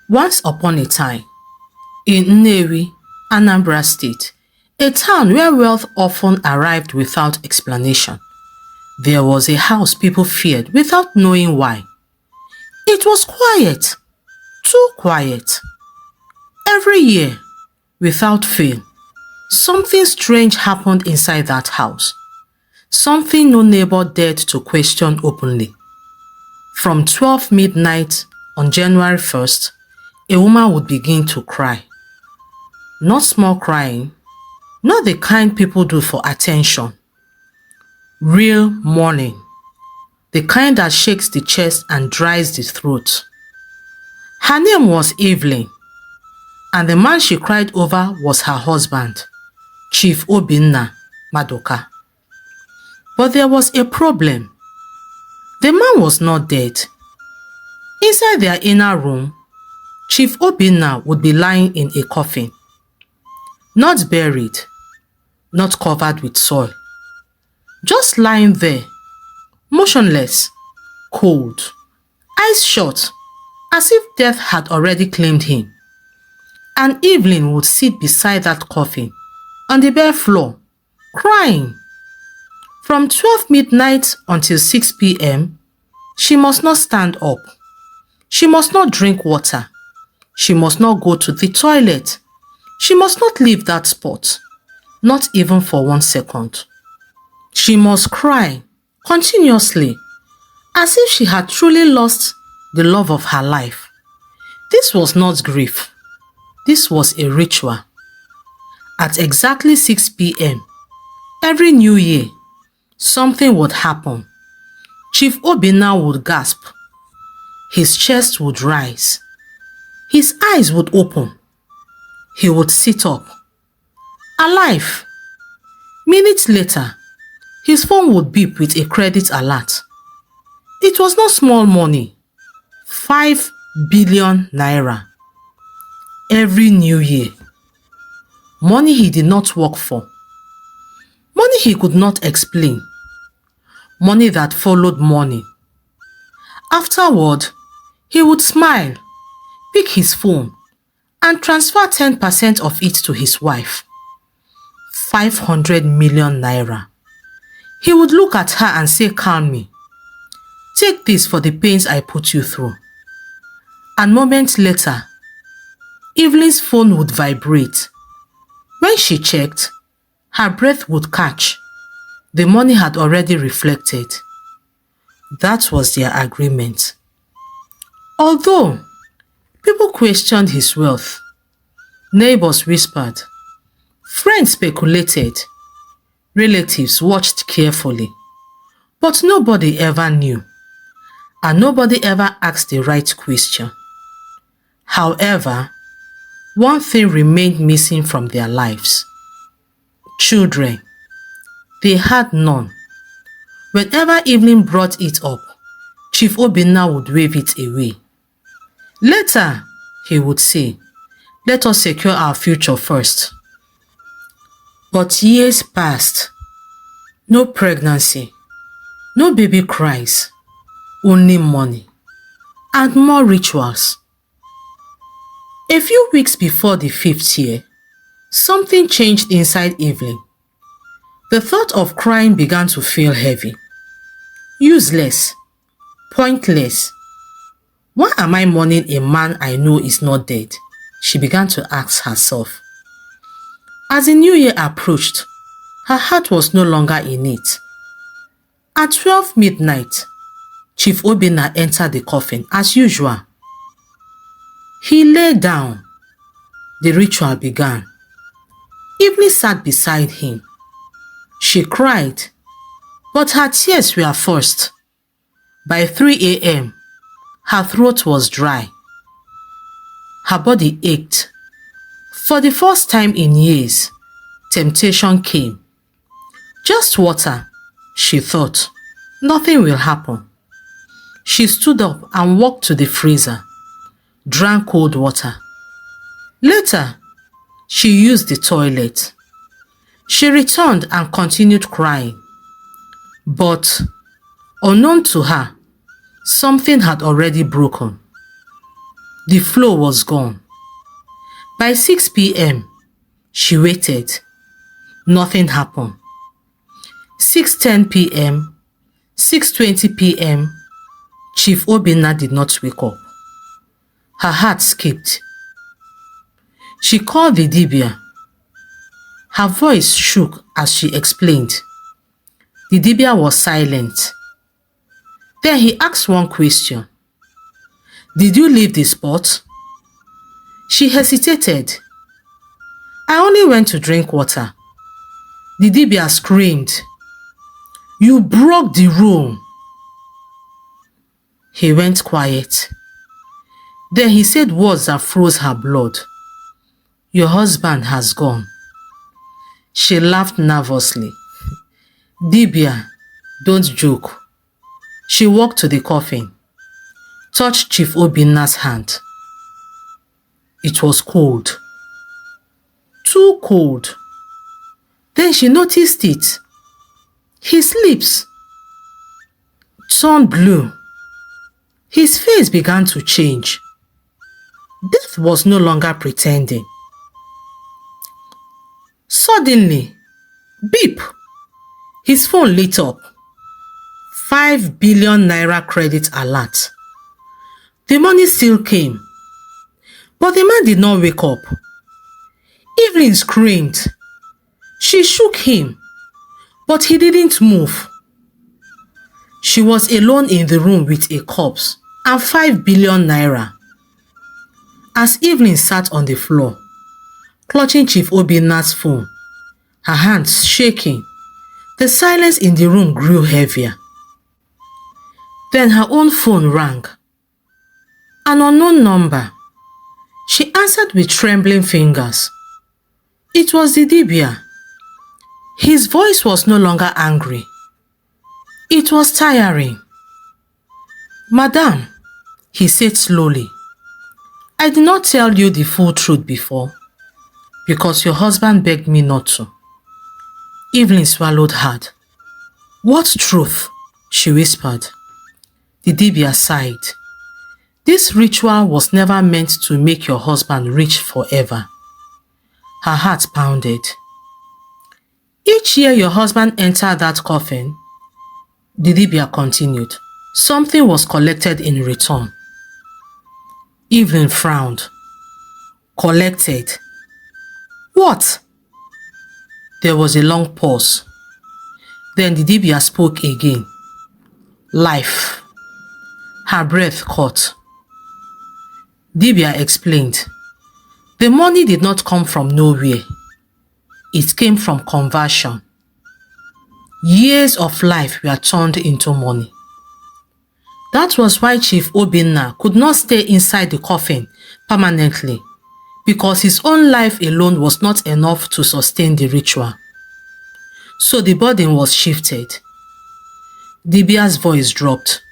Once upon a time, in Nnewi, Anambra State, a town where wealth often arrived without explanation, there was a house people feared without knowing why. It was quiet, too quiet. Every year, without fail, something strange happened inside that house. Something no neighbor dared to question openly. From 12 midnight on January 1st, a woman would begin to cry. Not small crying, not the kind people do for attention. Real mourning, the kind that shakes the chest and dries the throat. Her name was Evelyn, and the man she cried over was her husband, Chief Obinna Madoka. But there was a problem. The man was not dead. Inside their inner room, Chief Obinna would be lying in a coffin. Not buried, not covered with soil. Just lying there, motionless, cold, eyes shut, as if death had already claimed him. And Evelyn would sit beside that coffin on the bare floor, crying. From 12 midnight until 6 p.m., she must not stand up. She must not drink water. She must not go to the toilet. She must not leave that spot, not even for 1 second. She must cry continuously, as if she had truly lost the love of her life. This was not grief. This was a ritual. At exactly 6 p.m., every new year, something would happen. Chief Obinna would gasp. His chest would rise. His eyes would open. He would sit up. Alive. Minutes later, his phone would beep with a credit alert. It was not small money. 5 billion naira. Every new year. Money he did not work for. Money he could not explain. Money that followed money. Afterward, he would smile, pick his phone, and transfer 10% of it to his wife. 500 million naira. He would look at her and say calmly, "Take this for the pains I put you through." And moments later, Evelyn's phone would vibrate. When she checked, her breath would catch. The money had already reflected. That was their agreement. Although people questioned his wealth, neighbors whispered, friends speculated, relatives watched carefully, but nobody ever knew, and nobody ever asked the right question. However, one thing remained missing from their lives. Children. They had none. Whenever Evelyn brought it up, Chief Obinna would wave it away. Later, he would say, "Let us secure our future first." But years passed. No pregnancy, no baby cries, only money, and more rituals. A few weeks before the 5th year, something changed inside Evelyn. The thought of crying began to feel heavy. Useless, pointless. Why am I mourning a man I know is not dead? She began to ask herself. As the new year approached, her heart was no longer in it. At 12 midnight, Chief Obinna entered the coffin as usual. He lay down. The ritual began. Evelyn sat beside him. She cried, but her tears were forced. By 3 a.m., her throat was dry. Her body ached. For the first time in years, temptation came. Just water, she thought. Nothing will happen. She stood up and walked to the freezer, drank cold water. Later, she used the toilet. She returned and continued crying. But, unknown to her, something had already broken. The flow was gone. By 6 p.m., she waited. Nothing happened. 6:10 p.m., 6:20 p.m., Chief Obinna did not wake up. Her heart skipped. She called the dibia. Her voice shook as she explained. The dibia was silent. Then he asked one question. Did you leave the spot? She hesitated. I only went to drink water. The dibia screamed. You broke the rule. He went quiet. Then he said words that froze her blood. Your husband has gone. She laughed nervously. Dibia, don't joke. She walked to the coffin, touched Chief Obinna's hand. It was cold. Too cold. Then she noticed it. His lips turned blue. His face began to change. Death was no longer pretending. Suddenly, beep! His phone lit up. 5 billion naira credit alert. The money still came. But the man did not wake up. Evelyn screamed. She shook him, but he didn't move. She was alone in the room with a corpse and 5 billion naira. As Evelyn sat on the floor, clutching Chief Obinna's phone, her hands shaking, the silence in the room grew heavier. Then her own phone rang. An unknown number. She answered with trembling fingers. It was the dibia. His voice was no longer angry. It was tiring. Madam, he said slowly, I did not tell you the full truth before, because your husband begged me not to. Evelyn swallowed hard. What truth? She whispered. The dibia sighed. This ritual was never meant to make your husband rich forever. Her heart pounded. Each year your husband entered that coffin, the dibia continued, something was collected in return. Evelyn frowned. Collected? What? There was a long pause. Then the dibia spoke again. Life. Her breath caught. Dibia explained. The money did not come from nowhere. It came from conversion. Years of life were turned into money. That was why Chief Obinna could not stay inside the coffin permanently, because his own life alone was not enough to sustain the ritual. So the burden was shifted. Dibia's voice dropped.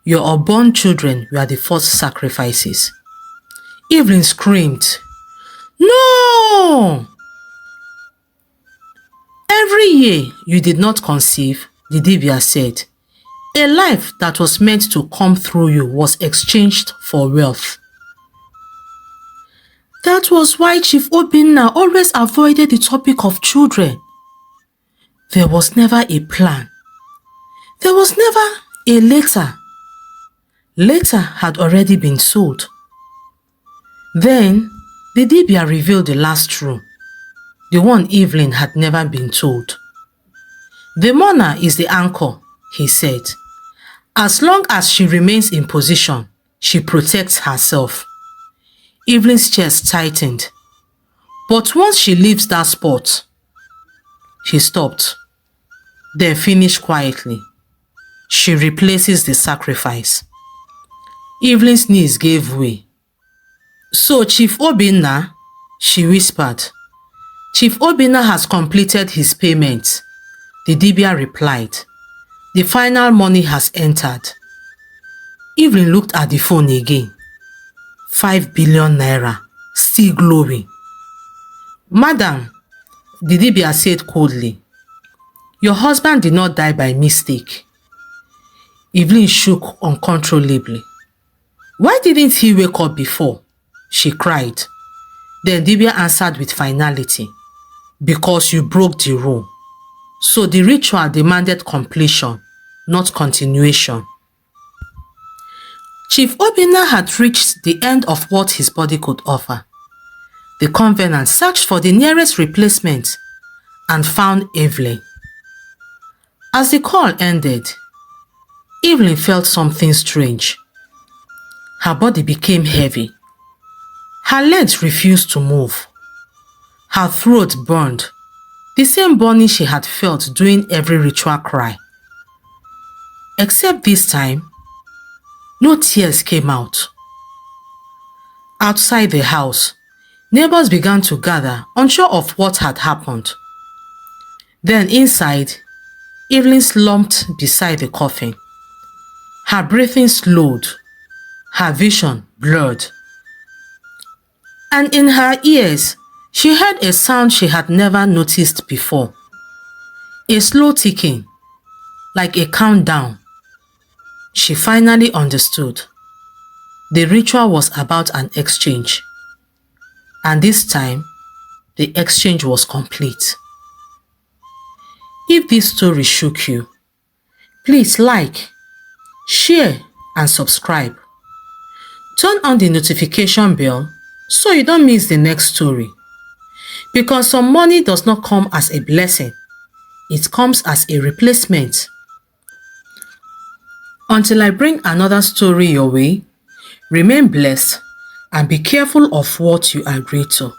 Your unborn children were the first sacrifices. Evelyn screamed. No! Every year you did not conceive, the dibia said, a life that was meant to come through you was exchanged for wealth. That was why Chief Obinna always avoided the topic of children. There was never a plan. There was never a letter. Letter had already been sold. Then, the dibia revealed the last truth, the one Evelyn had never been told. The mourner is the anchor, he said. As long as she remains in position, she protects herself. Evelyn's chest tightened. But once she leaves that spot, she stopped, then finished quietly. She replaces the sacrifice. Evelyn's knees gave way. So Chief Obinna, she whispered. Chief Obinna has completed his payment, the dibia replied. The final money has entered. Evelyn looked at the phone again. 5 billion naira, still glowing. Madam, the dibia said coldly, your husband did not die by mistake. Evelyn shook uncontrollably. Why didn't he wake up before? She cried. Then Dibia answered with finality. Because you broke the rule. So the ritual demanded completion, not continuation. Chief Obinna had reached the end of what his body could offer. The covenant searched for the nearest replacement and found Evelyn. As the call ended, Evelyn felt something strange. Her body became heavy. Her legs refused to move. Her throat burned, the same burning she had felt during every ritual cry. Except this time, no tears came out. Outside the house, neighbors began to gather, unsure of what had happened. Then inside, Evelyn slumped beside the coffin. Her breathing slowed, her vision blurred. And in her ears, she heard a sound she had never noticed before. A slow ticking, like a countdown. She finally understood. The ritual was about an exchange. And this time, the exchange was complete. If this story shook you, please like, share, and subscribe. Turn on the notification bell so you don't miss the next story. Because some money does not come as a blessing, it comes as a replacement. Until I bring another story your way, remain blessed and be careful of what you agree to.